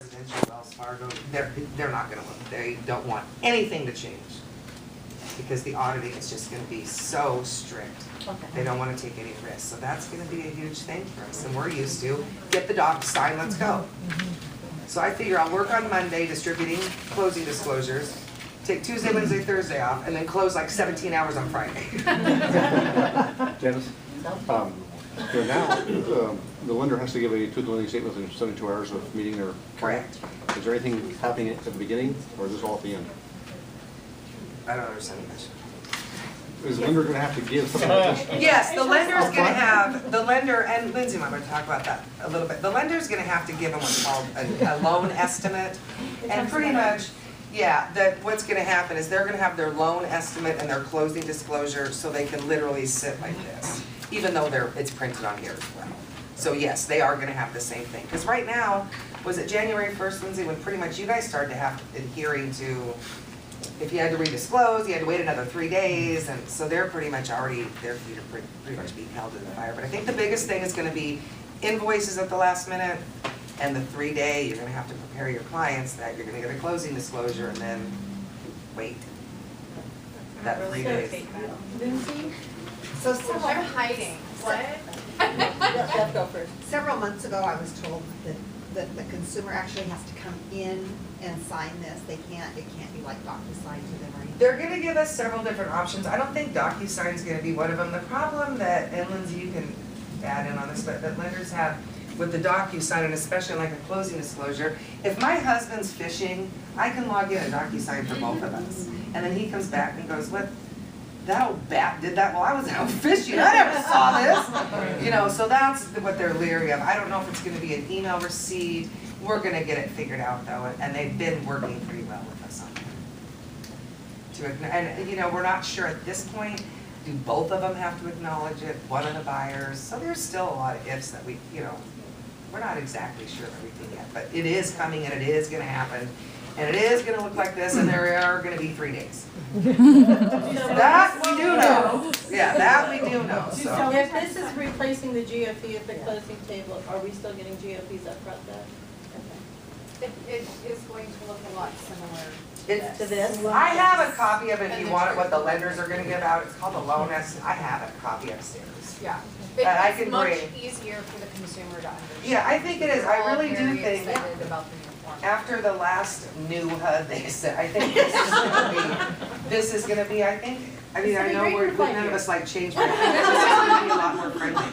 residential Wells Fargo, they're not gonna look, they don't want anything to change. Because the auditing is just gonna be so strict. Okay. They don't wanna take any risks, so that's gonna be a huge thing for us, and we're used to, get the docs signed, let's go. So I figure I'll work on Monday distributing closing disclosures, take Tuesday, Wednesday, Thursday off, and then close like 17 hours on Friday. Janice, so now, the lender has to give a two-dwelling statement within 72 hours of meeting their client. Correct. Is there anything happening at the beginning, or is this all at the end? I don't understand the question. Is the lender gonna have to give something like this? Yes, the lender's gonna have, the lender, and Lindsay and I are gonna talk about that a little bit. The lender's gonna have to give them what's called a loan estimate. And pretty much, yeah, that what's gonna happen is they're gonna have their loan estimate and their closing disclosure, so they can literally sit like this, even though it's printed on here as well. So yes, they are gonna have the same thing. Because right now, was it January 1st, Lindsay, when pretty much you guys started to have adhering to, if you had to redisclose, you had to wait another 3 days, and so they're pretty much already, their feet are pretty much being held to the fire. But I think the biggest thing is gonna be invoices at the last minute, and the 3-day, you're gonna have to prepare your clients that you're gonna get a closing disclosure and then wait. That 3 days. Lindsay? So I'm hiding. What? Let's go first. several months ago, I was told that the consumer actually has to come in and sign this. It can't be like DocuSign to them or anything. They're gonna give us several different options. I don't think DocuSign is gonna be one of them. The problem that, and Lindsay, you can add in on this, but that lenders have with the DocuSign, and especially like a closing disclosure, if my husband's fishing, I can log in a DocuSign for both of us. And then he comes back and goes, what, that old bat did that while I was out fishing, I never saw this. You know, so that's what they're leery of. I don't know if it's gonna be an email receipt. We're gonna get it figured out though, and they've been working pretty well with us on that. And you know, we're not sure at this point, do both of them have to acknowledge it, one of the buyers? So there's still a lot of ifs that we, you know, we're not exactly sure of everything yet, but it is coming and it is gonna happen. And it is gonna look like this, and there are gonna be 3 days. That we do know. Yeah, that we do know, so. So if this is replacing the GFE at the closing table, are we still getting GFEs up front then? It is going to look a lot similar It's- To this? I have a copy of it if you want it, what the lenders are gonna give out. It's called a loan estimate. I have a copy upstairs. Yeah. That I It's can much bring. easier for the consumer to understand. Yeah, I think it is. I really do We're all think. very excited about the new form. After the last new HUD, they said, I think this is gonna be, I think, I mean, I know none of us like change, but I think this is gonna be a lot more friendly.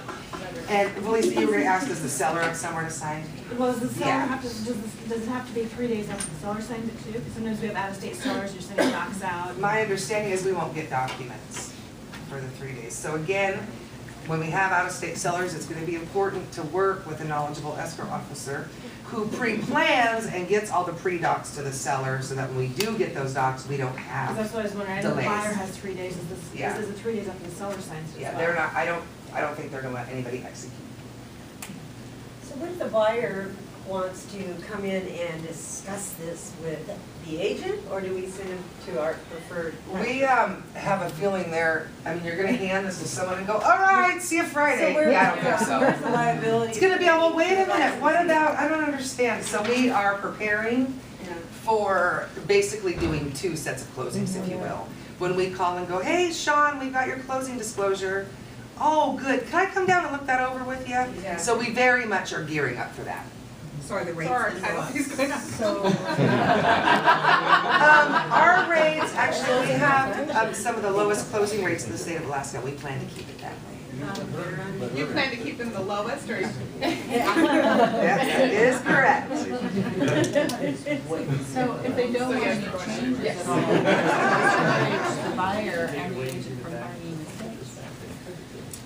And Lisa, you were gonna ask, does the seller have somewhere to sign? Well, does the seller Yeah. have to, does it have to be 3 days after the seller signs it too? Because sometimes we have out-of-state sellers, you're sending docs out. My understanding is we won't get documents for the 3 days. So again, when we have out-of-state sellers, it's gonna be important to work with a knowledgeable escrow officer who pre-plans and gets all the pre-docs to the seller so that when we do get those docs, we don't Because have. that's what I was wondering, I know the Delays. buyer has 3 days, Yeah. is it 3 days after the seller signs it as Yeah, well? they're not, I don't think they're gonna let anybody execute. So what if the buyer wants to come in and discuss this with the agent, or do we send him to our preferred? We have a feeling there, I mean, you're gonna hand this to someone and go, all right, see you Friday. So where's, Yeah, I don't think so. where's the liability? It's gonna be, oh, well, wait a minute, what about, I don't understand. So we are preparing Yeah. for basically doing 2 sets of closings, if you will. When we call and go, hey, Sean, we've got your closing disclosure. Oh, good, can I come down and look that over with you? Yeah. So we very much are gearing up for that. So are the rates So our the title lowest? fees going up. So, Our rates, actually, we have some of the lowest closing rates in the state of Alaska. We plan to keep it that way. You plan to keep them the lowest, or? That is correct. So if they don't So want yes, any go ahead. changes Yes. at all, the buyer and the agent from finding mistakes.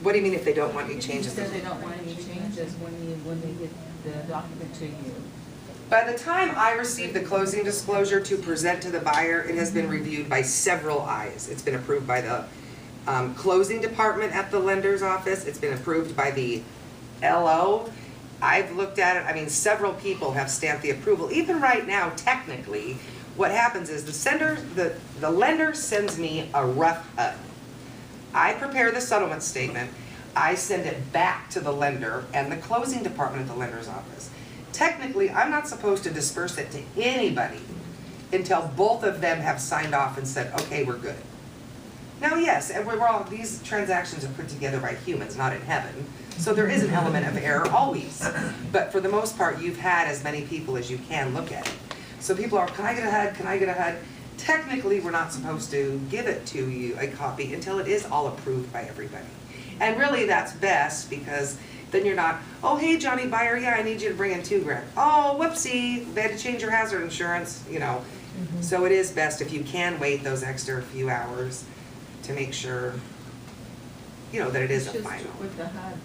What do you mean if they don't want any changes? Because they don't want any changes when they get the document to you. By the time I receive the closing disclosure to present to the buyer, it has been reviewed by several eyes. It's been approved by the closing department at the lender's office. It's been approved by the LO. I've looked at it, I mean, several people have stamped the approval. Even right now, technically, what happens is the lender sends me a rough HUD. I prepare the settlement statement. I send it back to the lender and the closing department at the lender's office. technically, I'm not supposed to disperse it to anybody until both of them have signed off and said, okay, we're good. Now, yes, and these transactions are put together by humans, not in heaven, so there is an element of error always. But for the most part, you've had as many people as you can look at it. So people are, can I get a HUD, can I get a HUD? Technically, we're not supposed to give it to you, a copy, until it is all approved by everybody. And really, that's best, because then you're not, oh, hey, Johnny Buyer, yeah, I need you to bring in $2 grand. Oh, whoopsie, they had to change your hazard insurance, you know. So it is best if you can wait those extra few hours to make sure, you know, that it is a It's just final. with the HUD,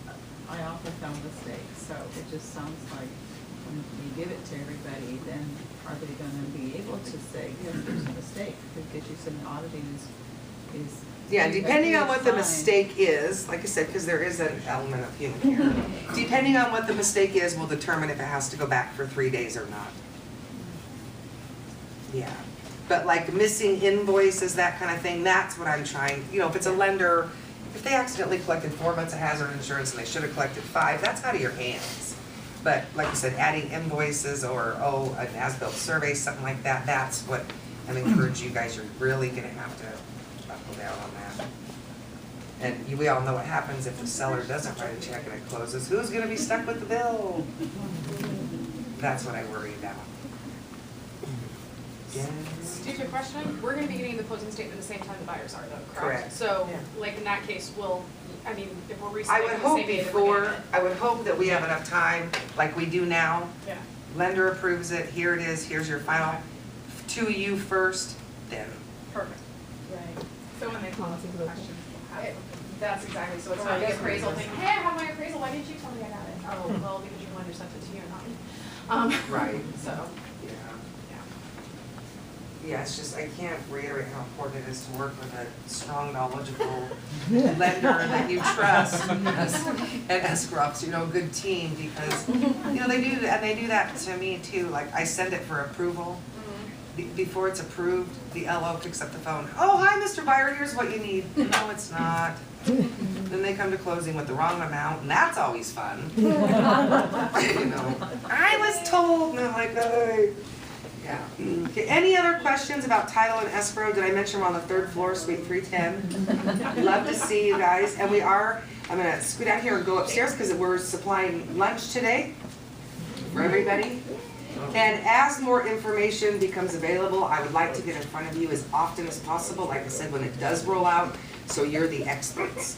I often found mistakes, so it just sounds like when you give it to everybody, then are they gonna be able to say, yes, there's a mistake? Because you said auditing is. Yeah, depending on what the fine. mistake is, like I said, because there is an element of human error. Depending on what the mistake is, will determine if it has to go back for 3 days or not. Yeah, but like missing invoices, that kind of thing, that's what I'm trying, you know, if it's a lender, if they accidentally collected 4 months of hazard insurance and they should have collected 5, that's out of your hands. But like I said, adding invoices or, oh, an as-built survey, something like that, that's what I'm encouraging you guys, you're really gonna have to buckle down on that. And we all know what happens if the seller doesn't write a check and it closes, who's gonna be stuck with the bill? That's what I worry about. Yes. Stupid question, we're gonna be getting the closing statement at the same time the buyers are though, correct? Correct. So, like in that case, I mean, if we're I resubmitting would the hope same day that we're getting before, it. I would hope that we have enough time, like we do now. Yeah. Lender approves it, here it is, here's your final, to you first, then. Perfect. Right. So when they call us with questions, we'll have It- that's exactly, so it's Or not I the guess appraisal we're thing, just- hey, I have my appraisal, why didn't you tell me I got it? Oh, well, because your lender sent it to you, not me. Right. So, Yeah. yeah. Yeah, it's just, I can't reiterate how important it is to work with a strong, knowledgeable lender that you trust and escrow officer, you know, a good team, because, you know, they do that to me too, like, I send it for approval. Before it's approved, the LO picks up the phone, oh, hi, Mr. Buyer, here's what you need. No, it's not. Then they come to closing with the wrong amount, and that's always fun. You know, I was told, and I'm like, hey. Yeah. Okay, any other questions about title and escrow? Did I mention we're on the 3rd floor, suite 310? Love to see you guys, and I'm gonna scoot out here and go upstairs because we're supplying lunch today for everybody. And as more information becomes available, I would like to get in front of you as often as possible, like I said, when it does roll out, so you're the experts.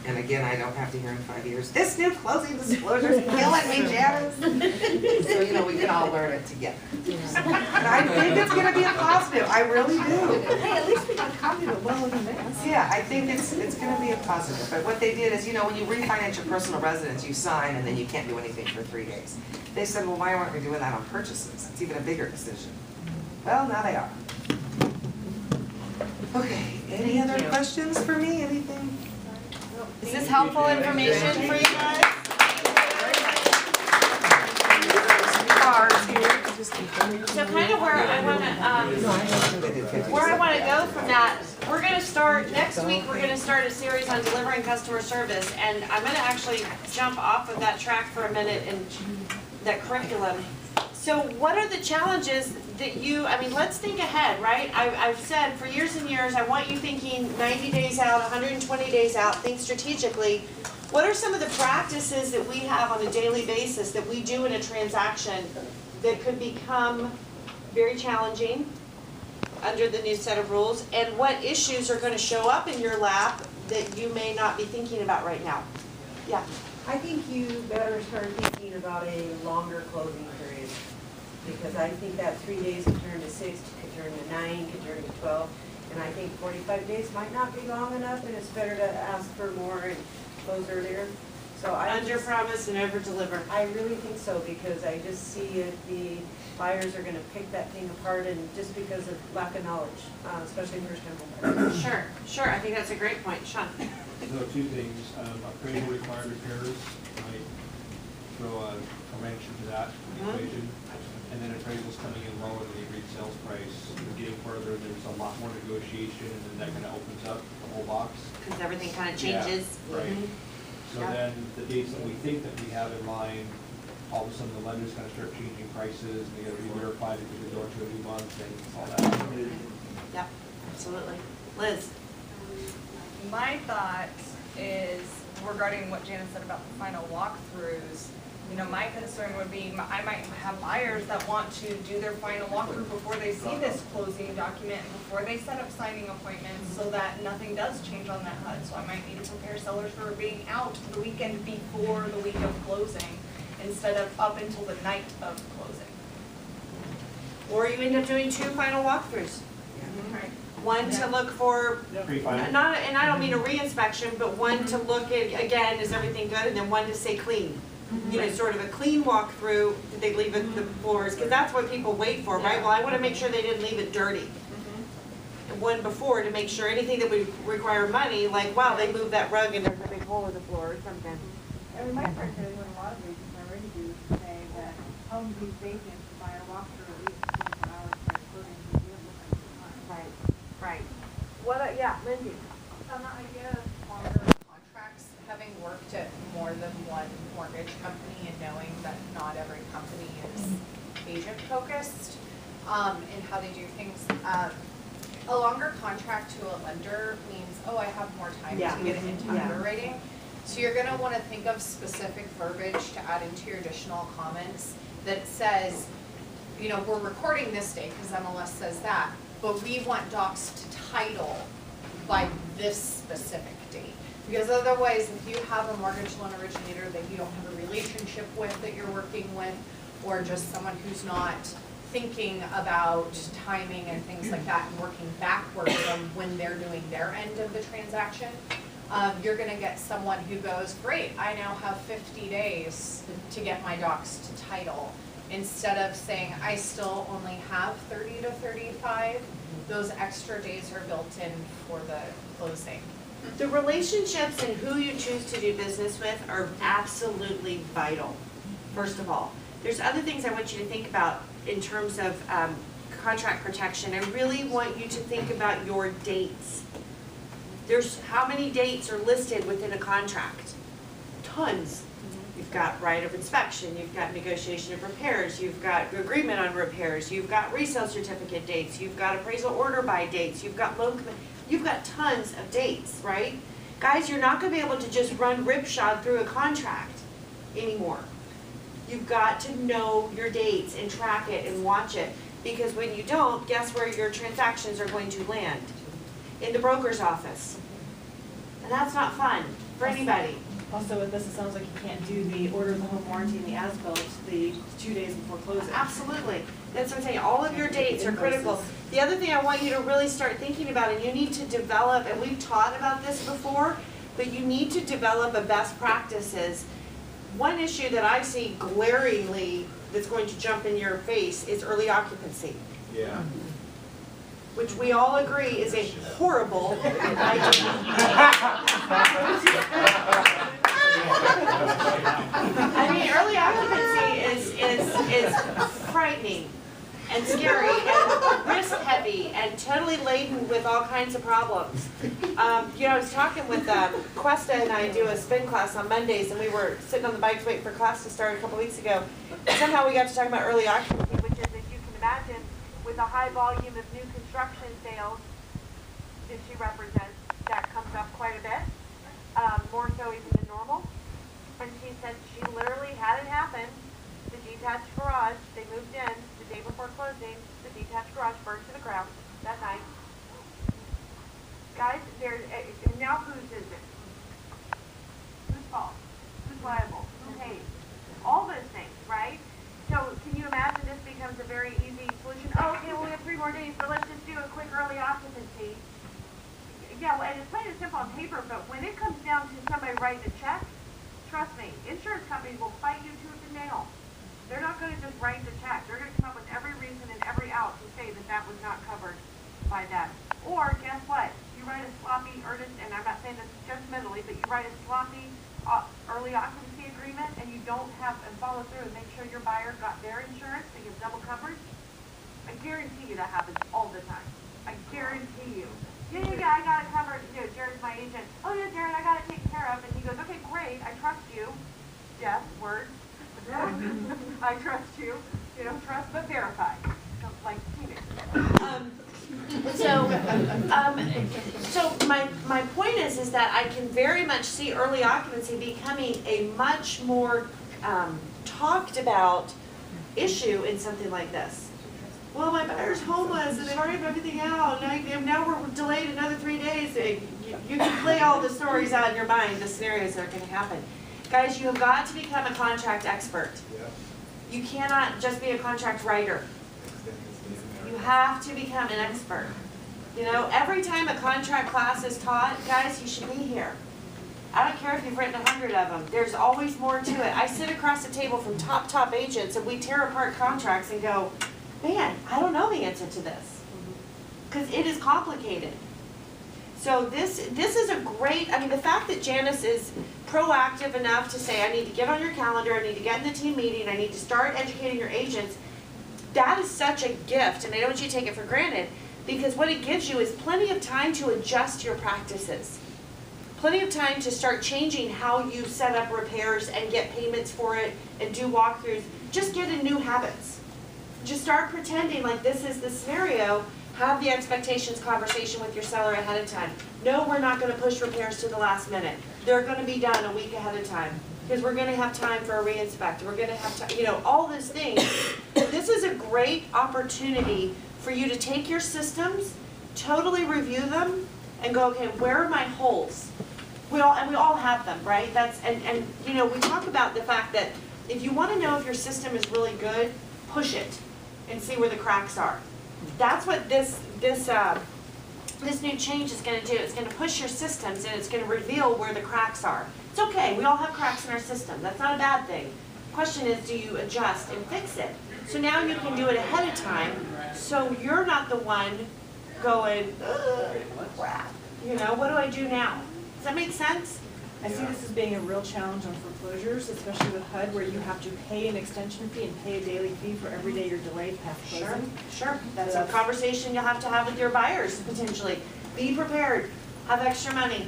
And again, I don't have to hear in 5 years, this new closing disclosure is killing me, Janice. So, you know, we can all learn it together. And I think it's gonna be a positive, I really do. Hey, at least we got a copy of it well in advance. Yeah, I think it's gonna be a positive, but what they did is, you know, when you refinance your personal residence, you sign and then you can't do anything for 3 days. They said, well, why aren't we doing that on purchases? It's even a bigger decision. Well, now they are. Okay, any other questions for me, anything? Is this helpful information for you guys? Cards here. So kind of where I wanna go from that, we're gonna start, next week, we're gonna start a series on delivering customer service, and I'm gonna actually jump off of that track for a minute and that curriculum. So what are the challenges that let's think ahead, right? I've said for years and years, I want you thinking 90 days out, 120 days out, think strategically. What are some of the practices that we have on a daily basis that we do in a transaction that could become very challenging under the new set of rules? And what issues are gonna show up in your lap that you may not be thinking about right now? Yeah. I think you better start thinking about a longer closing period. Because I think that 3 days could turn to 6, could turn to 9, could turn to 12. And I think 45 days might not be long enough, and it's better to ask for more and close earlier. So Under promise and over deliver. I really think so, because I just see the buyers are gonna pick that thing apart, and just because of lack of knowledge, especially first-time home buyers. Sure, I think that's a great point, Sean. So 2 things, appraisal required repairs, might throw a wrench into that equation. And then appraisal's coming in lower than the agreed sales price. We're getting further, there's a lot more negotiation, and then that kind of opens up the whole box. Because everything kind of Yeah, changes. right. So Yeah. then the dates that we think that we have in line, all of a sudden the lender's gonna start changing prices, and they gotta re-verify because they're going to a new month and all that. Yep, absolutely. Liz? My thought is regarding what Janice said about the final walkthroughs. You know, my concern would be, I might have buyers that want to do their final walkthrough before they see this closing document, and before they set up signing appointments, so that nothing does change on that HUD. So I might need to prepare sellers for being out the weekend before the week of closing, instead of up until the night of closing. Or you end up doing 2 final walkthroughs. Right. One to look for, Pre-final. not, and I don't mean a re-inspection, but one to look at, again, is everything good? And then one to say clean. You know, sort of a clean walkthrough, did they leave it, the floors, because that's what people wait for, right? Well, I want to make sure they didn't leave it dirty. And one before to make sure anything that would require money, like, wow, they moved that rug and there's a big hole in the floor or something. And we might start doing what a lot of agents already do, say that homes these agents to buy a walkthrough at least 24 hours prior to closing, so you don't look like it's time. Right, right. What, yeah, Lindsay? On the idea of longer contracts, having worked at more than one mortgage company and knowing that not every company is agent focused, and how they do things, a longer contract to a lender means, oh, I have more time to get it into underwriting. So you're gonna wanna think of specific verbiage to add into your additional comments that says, you know, we're recording this date, because MLS says that, but we want docs to title by this specific date. Because otherwise, if you have a mortgage loan originator that you don't have a relationship with, that you're working with, or just someone who's not thinking about timing and things like that and working backward from when they're doing their end of the transaction, you're gonna get someone who goes, great, I now have 50 days to get my docs to title. Instead of saying, I still only have 30 to 35, those extra days are built in for the closing. The relationships and who you choose to do business with are absolutely vital, first of all. There's other things I want you to think about in terms of contract protection. I really want you to think about your dates. There's how many dates are listed within a contract? Tons. You've got right of inspection, you've got negotiation of repairs, you've got agreement on repairs, you've got resale certificate dates, you've got appraisal order by dates, you've got loan commitment. You've got tons of dates, right? Guys, you're not gonna be able to just run ripshod through a contract anymore. You've got to know your dates and track it and watch it, because when you don't, guess where your transactions are going to land? In the broker's office. And that's not fun for anybody. Also with this, it sounds like you can't do the order of the home warranty and the as-built the 2 days before closing. Absolutely. That's what I'm saying. All of your dates are critical. The other thing I want you to really start thinking about, and you need to develop, and we've taught about this before, but you need to develop a best practices. One issue that I see glaringly that's going to jump in your face is early occupancy. Yeah. Which we all agree is a horrible idea. I mean, early occupancy is frightening and scary and risk heavy and totally laden with all kinds of problems. You know, I was talking with Cuesta, and I do a spin class on Mondays, and we were sitting on the bikes waiting for class to start a couple weeks ago. And somehow we got to talk about early occupancy, which is, as you can imagine, with a high volume of new construction sales that she represents, that comes up quite a bit, more so even than normal. And she said she literally had it happen. The detached garage, they moved in the day before closing, the detached garage burned to the ground that night. Guys, now whose is it? Whose fault? Who's liable? Who pays? All those things, right? So can you imagine this becomes a very easy solution? Oh, okay, well, we have 3 more days, but let's just do a quick early occupancy. Yeah, well, and it's plain and simple on paper, but when it comes down to somebody writing a check, trust me, insurance companies will fight you tooth and nail. They're not going to just write the check. They're going to come up with every reason and every out to say that that was not covered by that. Or guess what? You write a sloppy earnest, and I'm not saying this judgmentally, but you write a sloppy early occupancy agreement, and you don't have and follow through and make sure your buyer got their insurance, so you have double coverage. I guarantee you that happens all the time. I guarantee you. Yeah, I got it covered. You know, Jared's my agent. Oh yeah, Jared, I got it taken care of. And he goes, okay, great, I trust you. Yes, word. I trust you, trust but verify, like teenagers. So my point is that I can very much see early occupancy becoming a much more talked about issue in something like this. Well, my buyer's homeless and they've already put everything out, and now we're delayed another 3 days. You can play all the stories out in your mind, the scenarios that are going to happen. Guys, you have got to become a contract expert. You cannot just be a contract writer. You have to become an expert. Every time a contract class is taught, guys, you should be here. I don't care if you've written 100 of them. There's always more to it. I sit across the table from top agents and we tear apart contracts and go, man, I don't know the answer to this. Because it is complicated. So this is a great, the fact that Janice is proactive enough to say, I need to get on your calendar, I need to get in the team meeting, I need to start educating your agents, that is such a gift, and I don't want you to take it for granted, because what it gives you is plenty of time to adjust your practices. Plenty of time to start changing how you set up repairs and get payments for it and do walkthroughs. Just get in new habits. Just start pretending like this is the scenario. Have the expectations conversation with your seller ahead of time. No, we're not going to push repairs to the last minute. They're going to be done a week ahead of time because we're going to have time for a re-inspect. We're going to have time, all these things. This is a great opportunity for you to take your systems, totally review them, and go, okay, where are my holes? We all have them, right? And we talk about the fact that if you want to know if your system is really good, push it and see where the cracks are. That's what this new change is going to do. It's going to push your systems and it's going to reveal where the cracks are. It's okay. We all have cracks in our system. That's not a bad thing. The question is, do you adjust and fix it? So now you can do it ahead of time, so you're not the one going, crap. What do I do now? Does that make sense? I see this as being a real challenge on foreclosures, especially with HUD, where you have to pay an extension fee and pay a daily fee for every day you're delayed past closing. Sure. That's a conversation you'll have to have with your buyers, potentially. Be prepared. Have extra money.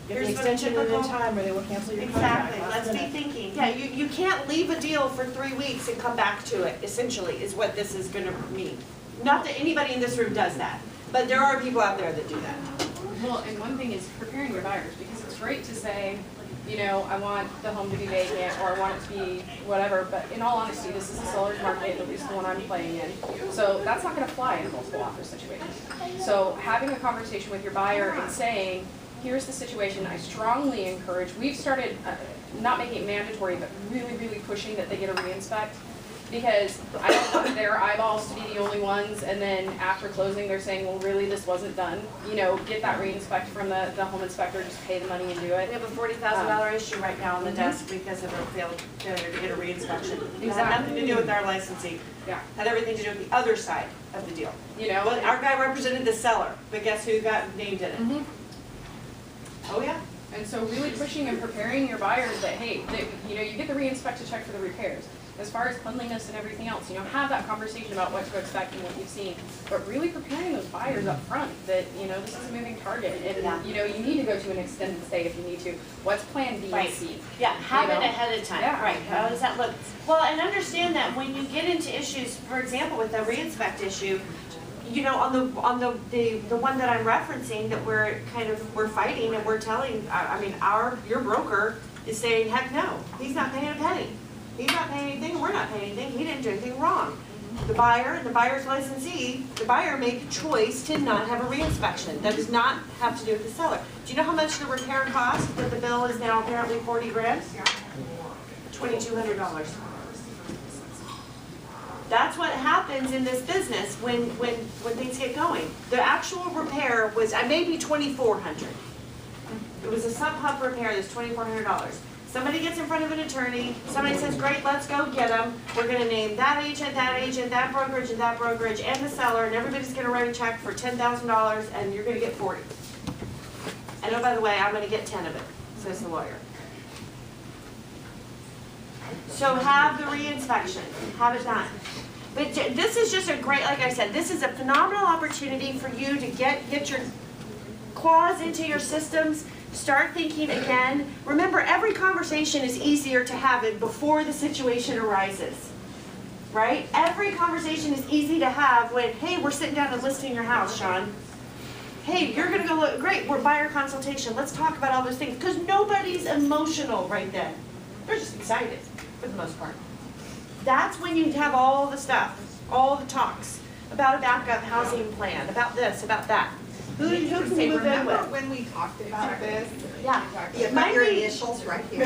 If the extension is in time, or they will cancel your contract. Exactly. Let's be thinking. Yeah, you can't leave a deal for 3 weeks and come back to it, essentially, is what this is going to mean. Not that anybody in this room does that, but there are people out there that do that. Well, and one thing is preparing your buyers, because it's great to say, I want the home to be vacant, or I want it to be whatever, but in all honesty, this is a seller's market, at least the one I'm playing in. So that's not gonna fly in a multiple offer situation. So having a conversation with your buyer and saying, here's the situation, I strongly encourage, we've started not making it mandatory, but really, really pushing that they get a re-inspect. Because I don't want their eyeballs to be the only ones, and then after closing, they're saying, well, really, this wasn't done. Get that re-inspect from the home inspector, just pay the money and do it. We have a $40,000 issue right now on the desk because of a failure to get a re-inspection. It had nothing to do with our licensing. Yeah. Had everything to do with the other side of the deal. Well, Our guy represented the seller, but guess who got named in it? Oh, yeah. And so really pushing and preparing your buyers that, hey, you get the re-inspect to check for the repairs. As far as cleanliness and everything else, have that conversation about what to expect and what you've seen. But really preparing those buyers up front that, this is a moving target. And, you need to go to an extended stay if you need to. What's plan B and C? Yeah, have it ahead of time. Yeah. Right. How does that look? Well, and understand that when you get into issues, for example, with the re-inspect issue, on the one that I'm referencing that we're fighting and we're telling, your broker is saying, heck no, he's not paying a penny. He's not paying anything, we're not paying anything, he didn't do anything wrong. The buyer and the buyer's licensee, the buyer made a choice to not have a re-inspection. That does not have to do with the seller. Do you know how much the repair cost? That the bill is now apparently 40 grand? $2,200. That's what happens in this business when things get going. The actual repair was, maybe $2,400. It was a sump pump repair that's $2,400. Somebody gets in front of an attorney, somebody says, great, let's go get them. We're gonna name that agent, that brokerage, and the seller, and everybody's gonna write a check for $10,000, and you're gonna get 40. And oh, by the way, I'm gonna get 10 of it, says the lawyer. So have the re-inspection, have it done. But this is just a great, like I said, this is a phenomenal opportunity for you to get your claws into your systems, Start thinking again. Remember, every conversation is easier to have it before the situation arises. Right? Every conversation is easy to have when, hey, we're sitting down and listing your house, Sean. Hey, you're gonna go look, great, we're buyer consultation, let's talk about all those things. Because nobody's emotional right then. They're just excited, for the most part. That's when you have all the stuff, all the talks about a backup housing plan, about this, about that. Who can you move in Remember with? when we talked about this? Yeah. You Might put your be- initials right here.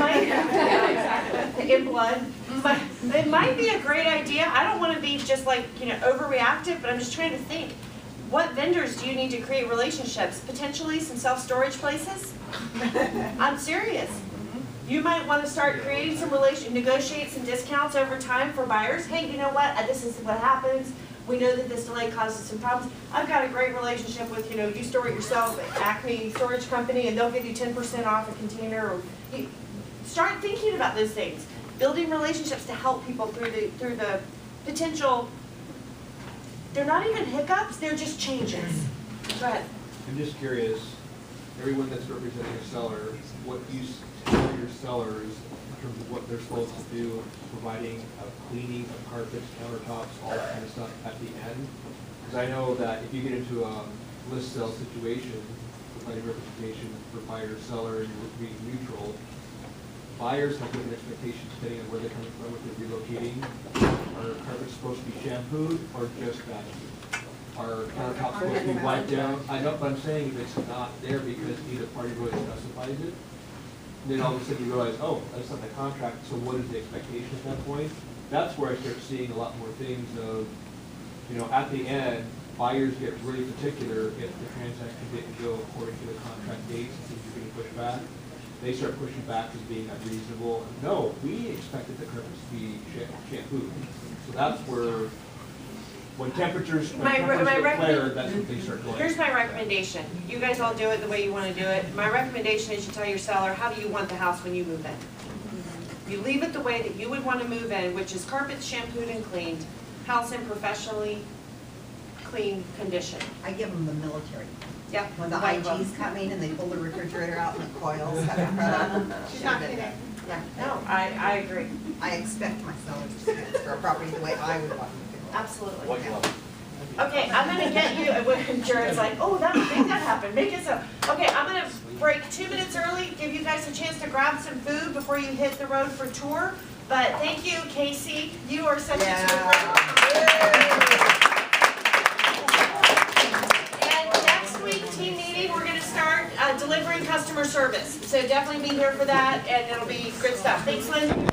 In blood. But it might be a great idea. I don't want to be just like, overreactive, but I'm just trying to think. What vendors do you need to create relationships? Potentially some self-storage places? I'm serious. You might want to start creating some negotiate some discounts over time for buyers. Hey, you know what? This is what happens. We know that this delay causes some problems. I've got a great relationship with, you store it yourself at Acme Storage Company, and they'll give you 10% off a container. Or start thinking about those things. Building relationships to help people through the potential. They're not even hiccups, they're just changes. Go ahead. I'm just curious, everyone that's representing a seller, what you tell your sellers in terms of what they're supposed to do, providing cleaning of carpets, countertops, all that kind of stuff at the end? Because I know that if you get into a list sale situation, providing representation for buyer, seller, and you're being neutral, buyers have different expectations depending on where they're coming from, if they're relocating. Are carpets supposed to be shampooed or just vacuumed? Are countertops supposed to be wiped down? I know, but I'm saying if it's not there because neither party really specifies it, then all of a sudden you realize, oh, that's not my contract, so what is the expectation at that point? That's where I start seeing a lot more things of, at the end, buyers get really particular if the transaction didn't go according to the contract dates and things are getting pushed back. They start pushing back as being unreasonable. No, we expected the carpets to be shampooed. So that's where, when temperatures get flared, that's when things start going. Here's my recommendation. You guys all do it the way you want to do it. My recommendation is you tell your seller, how do you want the house when you move in? You leave it the way that you would want to move in, which is carpets shampooed and cleaned, house in professionally clean condition. I give them the military. Yep. When the IG's coming and they pull the refrigerator out and the coils have in front of them. She's not kidding. Yeah. No, I agree. I expect my sellers to transfer a property the way I would want them to. Absolutely. White glove. Okay, I'm gonna get you, when Jared's like, oh, make that happen, make it so. Okay, I'm gonna break 2 minutes early, give you guys a chance to grab some food before you hit the road for tour. But thank you, Casey, you are such a And next week, team meeting, we're gonna start delivering customer service. So definitely be here for that, and it'll be good stuff. Thanks, Lynn.